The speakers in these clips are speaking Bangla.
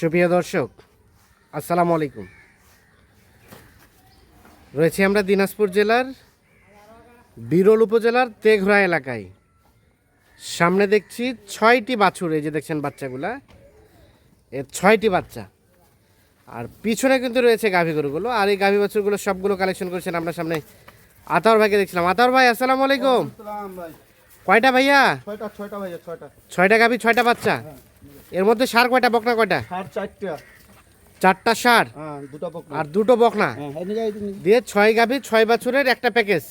সুপ্রিয় দর্শক, আসসালামু আলাইকুম। রয়েছি আমরা দিনাজপুর জেলার বিরল উপজেলার তেঘরা এলাকায়। সামনে দেখছি 6টি বাছুর, এই যে দেখছেন বাচ্চাগুলা, এর 6টি বাচ্চা। আর পিছনে কিন্তু রয়েছে গাভী গরুগুলো, আর এই গাভী বাছুরগুলো সবগুলো কালেকশন করেছেন আমরা সামনে আতাউর ভাইকে দেখছিলাম। আতাউর ভাই, আসসালামু আলাইকুম। কয়টা ভাইয়া? ছয়টা গাভী, 6টা বাচ্চা। এর মধ্যে সার কয়টা, বকনা কয়টা? চারটা সার আর দুটো বকনা দিয়ে 6 গাভী 6 বাছুরের একটা প্যাকেজ।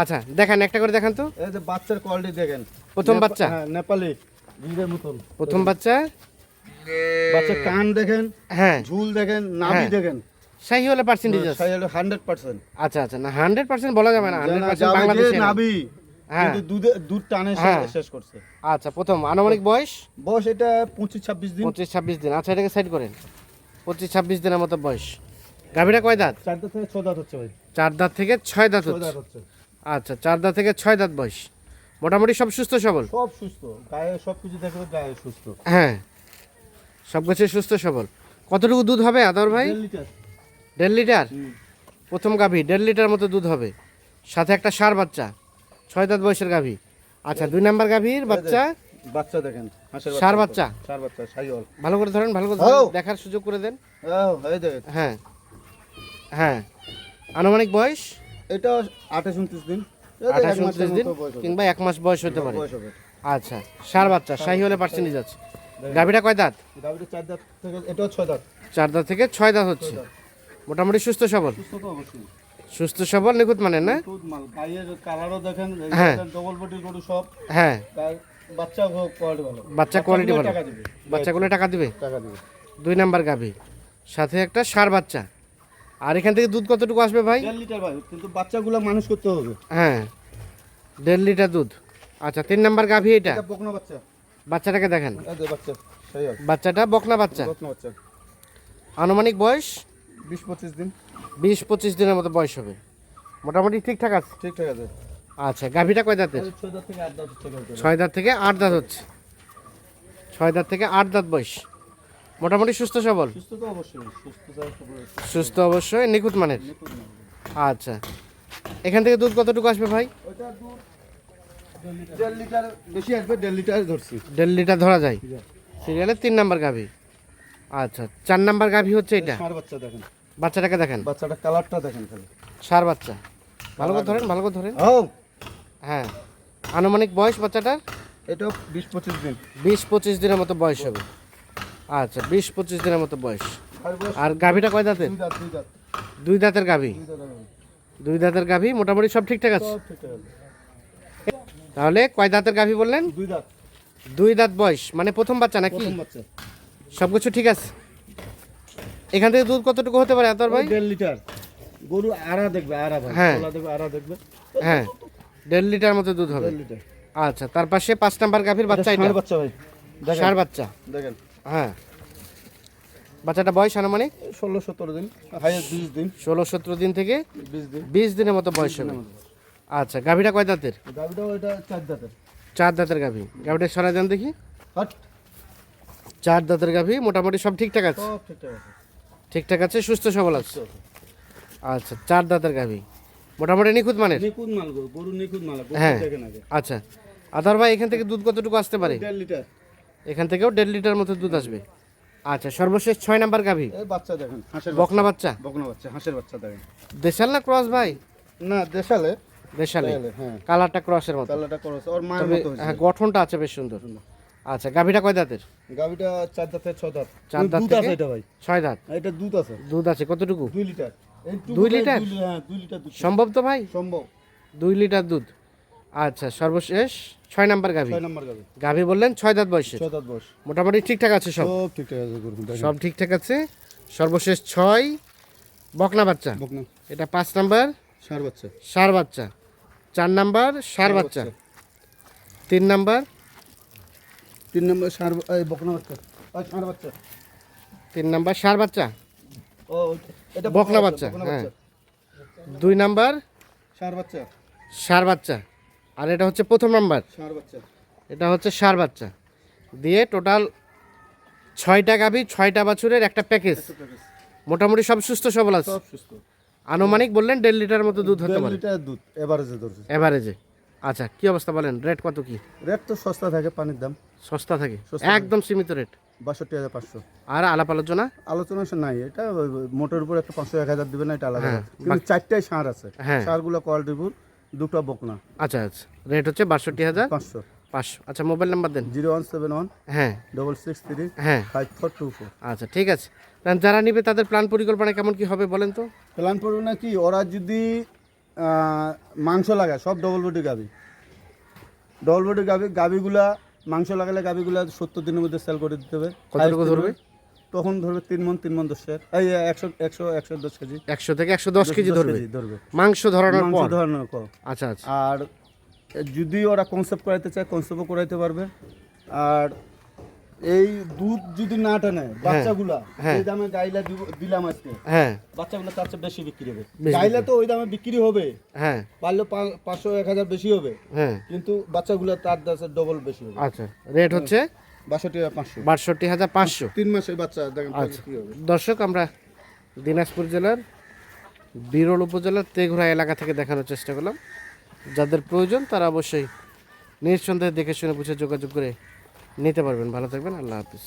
আচ্ছা, দেখেন একটা করে দেখান তো। এই যে বাচ্চার কোয়ালিটি দেখেন। প্রথম বাচ্চা, নেপালি ভিড়ের মতন প্রথম বাচ্চা। বাচ্চা কান দেখেন, হ্যাঁ, ঝুল দেখেন, নাভি দেখেন। সেই হলে পার্সেন্টেজ আছে? সেই হলো 100%। আচ্ছা আচ্ছা, না 100% বলা যাবে না, 100% বাংলাদেশে নাভি, হ্যাঁ, কিন্তু দুধ টানে শেষ করছে। আচ্ছা, প্রথম আনুমানিক বয়স এটা 25-26 দিন। 25-26 দিন। আচ্ছা, এটাকে সাইড করেন। 25-26 দিনের মতো বয়স। গাভীটা কয় দাঁত? 4 দাঁত থেকে 6 দাঁত হচ্ছে ভাই। 4 দাঁত থেকে 6 দাঁত হচ্ছে। আচ্ছা, 4 দাঁত থেকে 6 দাঁত বয়স। মোটামুটি সব সুস্থ সবল? সব সুস্থ, গায়ে সবকিছু দেখো, গায়ে সুস্থ। হ্যাঁ, সব কিছু সুস্থ সবল। কতটুকু দুধ হবে আদর ভাই? 1.5 লিটার। 1.5 লিটার? প্রথম গাভী 1.5 লিটার মতো দুধ হবে, সাথে একটা ষাঁড় বাচ্চা, 6 দাঁত বয়সের গাভী। আচ্ছা, 2 নাম্বার গাভীর বাচ্চা, বাচ্চা দেখেন, ষাঁড় বাচ্চা। শাইওয়াল। ভালো করে ধরেন, ভালো করে ধরেন, দেখার সুযোগ করে দেন। এই দেখেন। হ্যাঁ হ্যাঁ, আনুমানিক বয়স এটা 28-29 দিন, 28-29 দিন কিংবা 1 মাস বয়স হতে পারে। আচ্ছা, ষাঁড় বাচ্চা, শাহী হলে পার্সেন্টেজ আছে। গাভীটা কয় দাঁত? গাভীটা 4 দাঁত থেকে, এটাও 6 দাঁত। 4 দাঁত থেকে 6 দাঁত হচ্ছে। মোটামুটি সুস্থ সবল? সুস্থ তো অবশ্যই। সুস্থ সবল, নিখুঁত মানের না? দুধ মাল, গায়ের কালারও দেখেন, হ্যাঁ, ডবল বডি গরু সব। হ্যাঁ, বাচ্চা কোয়ালিটি ভালো। বাচ্চা কোয়ালিটি ভালো। বাচ্চাগুলো টাকা দিবে? 2 নাম্বার গাভী, সাথে একটা ষাঁড় বাচ্চা। আর এখান থেকে দুধ কতটুকু আসবে ভাই? 1.5 লিটার ভাই, কিন্তু বাচ্চাগুলো মানুষ করতে হবে। হ্যাঁ, 1.5 লিটার দুধ। আচ্ছা, 3 নাম্বার গাভী, এটা এটা বকনা বাচ্চা। বাচ্চাটাকে দেখেন। এই যে বাচ্চা, শাইওয়াল। বাচ্চাটা বকনা বাচ্চা। বকনা বাচ্চা। আনুমানিক বয়স 20-25 দিন। 20-25 দিনের মতো বয়স হবে। মোটামুটি ঠিকঠাক আছে? ঠিকঠাক আছে। আচ্ছা, গাভীটা কয় দাঁতের? 6 দাঁত থেকে 8 দাঁত হচ্ছে। 6 দাঁত থেকে 8 দাঁত হচ্ছে। 6 দাঁত থেকে 8 দাঁত বয়স। মোটামুটি সুস্থ সবল? সুস্থ তো অবশ্যই, সুস্থ অবশ্যই, নিখুঁত মানের। আচ্ছা, এখান থেকে দুধ কতটুকু আসবে ভাই? ওটা দুধ 1.5 লিটার বেশি আসবে, 1.5 লিটার ধরছি। 1.5 লিটার ধরা যায়। সিরিয়ালের 3 নাম্বার গাভী। আচ্ছা, 4 নাম্বার গাভী হচ্ছে এটা। ষাঁড় বাচ্চা দেখেন। বাচ্চাটাকে দেখেন। বাচ্চাটা কালারটা দেখেন খালি। ষাঁড় বাচ্চা, ভালো করে ধরেন, ভালো করে ধরেন। হ্যাঁ, আনুমানিক বয়স বাচ্চাটার? এটা 20-25 দিন। 20-25 দিনের মতো বয়স হবে। আচ্ছা, 20-25 দিনের মতো বয়স। আর গাভীটা কয় দাঁতের? 2 দাঁত। 2 দাঁতের গাভী। 2 দাঁত। 2 দাঁতের গাভী, মোটামুটি সব ঠিকঠাক আছে। সব ঠিকঠাক আছে। তাহলে কয় দাঁতের গাভী বললেন? 2 দাঁত। 2 দাঁত বয়স, মানে প্রথম বাচ্চা নাকি? প্রথম বাচ্চা। সব কিছু ঠিক আছে। এখান থেকে দুধ কতটুকু হতে পারে আতর ভাই? 1.5 লিটার। গরু আড়া দেখবে, আড়া ভাই। হ্যাঁ, তোলা দেখবে, আড়া দেখবে। হ্যাঁ, 1.5 লিটার মতো দুধ হবে। 1.5 লিটার। আচ্ছা, তার পাশে 5 নাম্বার গাভীর বাচ্চা, এটা ষাঁড় বাচ্চা ভাই। দেখেন। ষাঁড় বাচ্চা। দেখেন। হ্যাঁ, বাচ্চাটা বয়স আনুমানিক 16-17 দিন, হাইয়েস্ট 20 দিন। 16-17 দিন থেকে 20 দিন। 20 দিনের মতো বয়স হবে। আচ্ছা, গাভীটা কয় দাঁতের? গাভীটাও এটা 4 দাঁতের। 4 দাঁতের গাভী। গাভীটা সরাই দেন দেখি। হাট। 4 দাঁতের গাভী, মোটামুটি সব ঠিকঠাক আছে? সব ঠিকঠাক আছে। ঠিকঠাক আছে, সুস্থ সবল আছে। আচ্ছা, 4 দাঁতের গাভী, মোটামুটি নিখুঁত মানের। নিখুঁত মাল গরু, নিখুঁত মাল। হ্যাঁ, দেখেন আগে। আচ্ছা, আদার ভাই এখান থেকে দুধ কতটুকু আসতে পারে? 1.5 লিটার। এখান থেকেও 1.5 লিটার মতো দুধ আসবে। আচ্ছা, সর্বশেষ 6 নাম্বার গাভী, এই বাচ্চা দেখেন, হাঁসের বকনা বাচ্চা। বকনা বাচ্চা, হাঁসের বাচ্চা দেখেন। দেশাল না ক্রস ভাই? না, দেশালে। দেশালে, হ্যাঁ। কালারটা ক্রসের মতো। কালারটা করছে, ওর মায়ের তবে মতো হয়েছে। হ্যাঁ, গঠনটা আছে বেশ সুন্দর। আচ্ছা, গাভীটা কয় দাঁতের? গাভীটা 4 দাঁত থেকে 6 দাঁত। 4 দাঁত দুধ থেকে আছে এটা ভাই। 6 দাঁত। এটা দুধ আছে। দুধ আছে কতটুকু? 2 লিটার। এই 2 লিটার? হ্যাঁ, 2 লিটার দুধ। সম্ভব তো ভাই? সম্ভব। 2 লিটার দুধ। আচ্ছা, সর্বশেষ 6 নাম্বার গাভী। 6 নাম্বার গাভী। গাভী বললেন 6 দাঁত বয়সে? 6 দাঁত বয়স। মোটামুটি ঠিকঠাক আছে সব? সব ঠিকঠাক আছে গরু, দেখেন। সব ঠিকঠাক আছে। সর্বশেষ 6 বকনা বাচ্চা। বকনা। এটা 5 নাম্বার ষাঁড় বাচ্চা। ষাঁড় বাচ্চা। 4 নাম্বার ষাঁড় বাচ্চা। 3 নাম্বার 3 নাম্বার ষাঁড়, এই বকনা বাচ্চা। আর ষাঁড় বাচ্চা। 3 নাম্বার ষাঁড় বাচ্চা। ও, এটা বকনা বাচ্চা। হ্যাঁ, 2 নাম্বার ষাঁড় বাচ্চা। ষাঁড় বাচ্চা। আর এটা হচ্ছে প্রথম নাম্বার, ষাঁড় বাচ্চা। এটা হচ্ছে ষাঁড় বাচ্চা। দিয়ে টোটাল 6টা গাভী 6টা বাছুরের একটা প্যাকেজ, মোটামুটি সব সুস্থ সবল আছে। সব সুস্থ। আনুমানিক বললেন 1.5 লিটার মতো দুধ হতে 1.5 পারে লিটার দুধ এভারেজে ধরছে। এভারেজে। আচ্ছা, কি অবস্থা বলেন, রেট কত কি? রেট তো সস্তা থাকে, পানির দাম সস্তা থাকে, সস্তা একদম সীমিত রেট। 62,500। আর আলাপ আলোচনা? আলোচনা নাই, এটা মোটর উপর একটা 500-1000 দিবে না, এটা আলাদা হ্যাঁ, কথা। কিন্তু 4টাই ষাঁড় আছে, হ্যাঁ। ষাঁড়গুলো কোয়ালিটিফুল, দুটো বকনা। আচ্ছা আচ্ছা, রেট হচ্ছে 62,500। 500। আচ্ছা, মোবাইল নাম্বার দেন। 0171 হ্যাঁ 663 হ্যাঁ 5424। আচ্ছা, ঠিক আছে। কারণ যারা নিবে তাদের প্ল্যান পরিকল্পনা কেমন কি হবে বলেন তো? প্ল্যান করবো না কি, ওরা যদি মাংস লাগায়, সব ডবল বডি গাবি, ডবল বডি গাবিগুলা মাংস লাগালে গাবিগুলা 70 দিনের মধ্যে সেল করে দিতে হবে। কতটুকু ধরবে? তখন ধরবে 3 মণ 3 মণ 10 এই 110 কেজি, 100 থেকে 110 কেজি 10 ধরবে ধরবে মাংস ধরানোর মাংস পর। ধরানোর পর। আচ্ছা আচ্ছা, আর যদি ওরা কনসেপ্ট করাইতে চায়, কনসেপ্টও করাইতে পারবে। আর এই দুধ যদি না টানে বাচ্চাগুলা, হ্যাঁ। এই দামে গাইলা দিলাম আজকে, হ্যাঁ বাচ্চাগুলো তার চেয়ে বেশি বিক্রি হবে। বেশি গাইলা তো ওই দামে বিক্রি হবে, হ্যাঁ পারলে 500-1000 বেশি হবে, হ্যাঁ। কিন্তু বাচ্চাগুলো তার দাসের ডবল বেশি হবে। আচ্ছা, রেট হচ্ছে 62,500। 62,500। 3 মাসের বাচ্চা দেখেন আচ্ছা কি হবে। দর্শক, আমরা দিনাজপুর জেলার বিরল উপজেলার তেঘরা এলাকা থেকে দেখানোর চেষ্টা করলাম। যাদের প্রয়োজন তারা অবশ্যই নিঃসন্দেহে দেখে শুনে বুঝে যোগাযোগ করে নিতে পারবেন। ভালো থাকবেন, আল্লাহ হাফিজ।